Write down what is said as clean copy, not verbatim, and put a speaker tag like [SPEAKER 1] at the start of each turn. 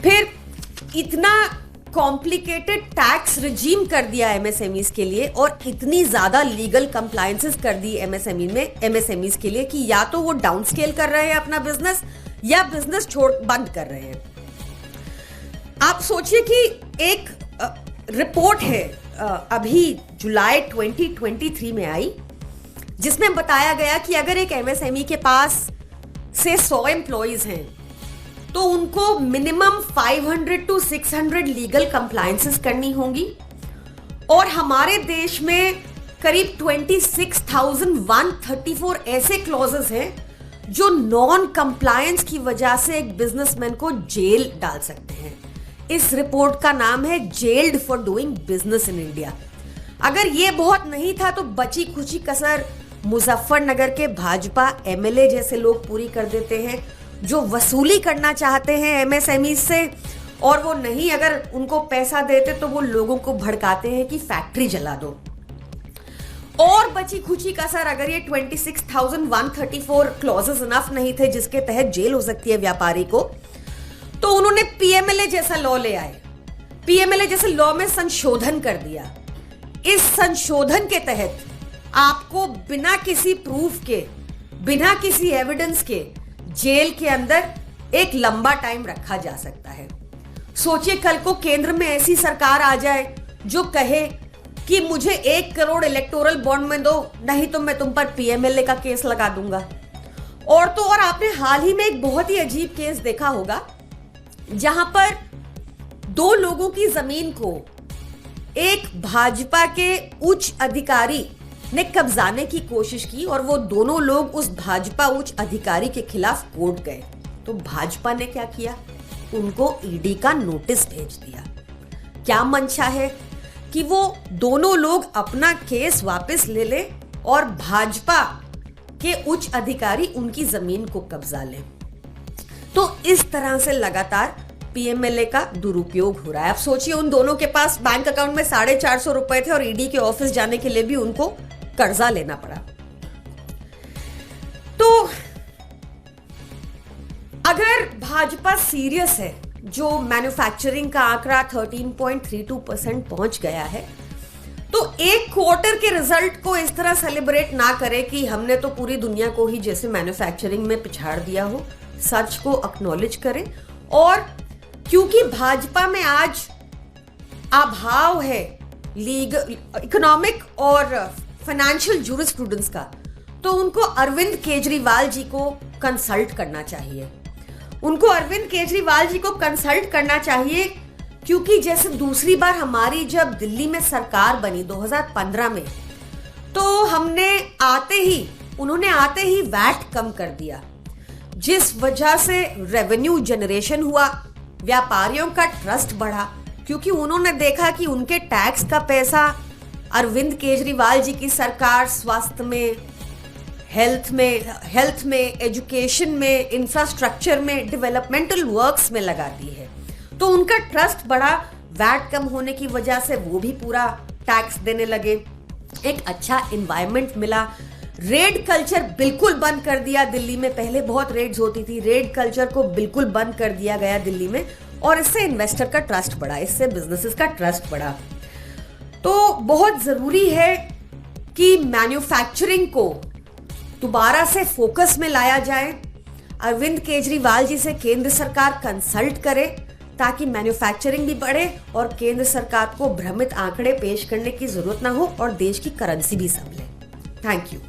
[SPEAKER 1] फिर इतना complicated tax regime कर दिया एमएसएमईज के लिए और इतनी ज्यादा लीगल कंप्लायंसेस कर दी एमएसएमईज के लिए कि या तो वो डाउन स्केल कर रहे हैं अपना बिजनेस या बिजनेस बंद कर रहे हैं। आप सोचिए कि एक रिपोर्ट है अभी जुलाई 2023 में आई, जिसमें बताया गया कि अगर एक एमएसएमई के पास से 100 एम्प्लॉइज हैं तो उनको मिनिमम 500 to 600 लीगल कंप्लायंसेस करनी होंगी और हमारे देश में करीब 26,134 ऐसे क्लॉजेस हैं जो नॉन कंप्लायंस की वजह से एक बिजनेसमैन को जेल डाल सकते हैं। इस रिपोर्ट का नाम है gelled for doing business in India. अगर ये बहुत नहीं था तो बची खुची कसर मुजफ्फरनगर के भाजपा एमएलए जैसे लोग पूरी कर देते हैं, जो वसूली करना चाहते हैं एमएसएमई से, और वो नहीं अगर उनको पैसा देते तो वो लोगों को भड़काते हैं कि फैक्ट्री जला दो। और बची खुची कसर अगर ये 26,134 क्लॉजेस इनफ नहीं थे जिसके तहत जेल हो सकती है व्यापारी को, तो उन्होंने पीएमएलए जैसा लॉ ले आए। पीएमएलए जैसे लॉ में संशोधन कर दिया। इस संशोधन के तहत आपको बिना किसी प्रूफ के, बिना किसी एविडेंस के जेल के अंदर एक लंबा टाइम रखा जा सकता है। सोचिए कल को केंद्र में ऐसी सरकार आ जाए जो कहे कि मुझे 1 करोड़ इलेक्टोरल बॉन्ड में दो, नहीं तो मैं तुम पर पीएमएलए का केस लगा दूंगा। और तो और आपने हाल ही में एक बहुत ही अजीब केस देखा होगा जहां पर 2 लोगों की जमीन को एक भाजपा के उच्च अधिकारी ने कब्जाने की कोशिश की और वो दोनों लोग उस भाजपा उच्च अधिकारी के खिलाफ कोर्ट गए। तो भाजपा ने क्या किया? उनको ईडी का नोटिस भेज दिया। क्या मंशा है कि वो दोनों लोग अपना केस वापस ले ले और भाजपा के उच्च अधिकारी उनकी जमीन को कब्जा लें। तो इस तरह से लगातार पीएमएलए का दुरुपयोग हो रहा है। अब सोचिए उन दोनों के पास बैंक अकाउंट में 450 रुपए थे और ईडी के ऑफिस जाने के लिए भी उनको कर्जा लेना पड़ा। तो अगर भाजपा सीरियस है, जो मैन्युफैक्चरिंग का आंकड़ा 13.32% पहुंच गया है, तो एक क्वार्टर के रिजल्ट को इस तरह सेलिब्रेट ना करे कि हमने तो पूरी दुनिया को ही जैसे मैन्युफैक्चरिंग में पिछाड़ दिया हो। सच को एक्नॉलेज करें। और क्योंकि भाजपा में आज अभाव है लीगल, इकोनॉमिक और फाइनेंशियल जूरिस्प्रूडेंस का, तो उनको अरविंद केजरीवाल जी को कंसल्ट करना चाहिए। उनको अरविंद केजरीवाल जी को कंसल्ट करना चाहिए क्योंकि जैसे दूसरी बार हमारी जब दिल्ली में सरकार बनी 2015 में, तो उन्होंने आते ही वैट कम कर दिया, जिस वजह से रेवेन्यू जनरेशन हुआ, व्यापारियों का ट्रस्ट बढ़ा, क्योंकि उन्होंने देखा कि उनके टैक्स का पैसा अरविंद केजरीवाल जी की सरकार स्वास्थ्य में, हेल्थ में, एजुकेशन में, इंफ्रास्ट्रक्चर में, डेवलपमेंटल वर्क्स में लगाती है। तो उनका ट्रस्ट बढ़ा। वैट कम होने की वजह से वो भी पूरा टैक्स देने लगे। एक अच्छा एनवायरनमेंट मिला। रेड कल्चर बिल्कुल बंद कर दिया दिल्ली में। पहले बहुत रेड्स होती थी, रेड कल्चर को बिल्कुल बंद कर दिया गया दिल्ली में, और इससे इन्वेस्टर का ट्रस्ट बढ़ा, इससे बिजनेसेस का ट्रस्ट बढ़ा। तो बहुत जरूरी है कि मैन्युफैक्चरिंग को दोबारा से फोकस में लाया जाए। अरविंद केजरीवाल जी से केंद्र सरकार कंसल्ट करे ताकि मैन्युफैक्चरिंग भी बढ़े और केंद्र सरकार को भ्रमित आंकड़े पेश करने की जरूरत ना हो और देश की करेंसी भी संभले। Thank you.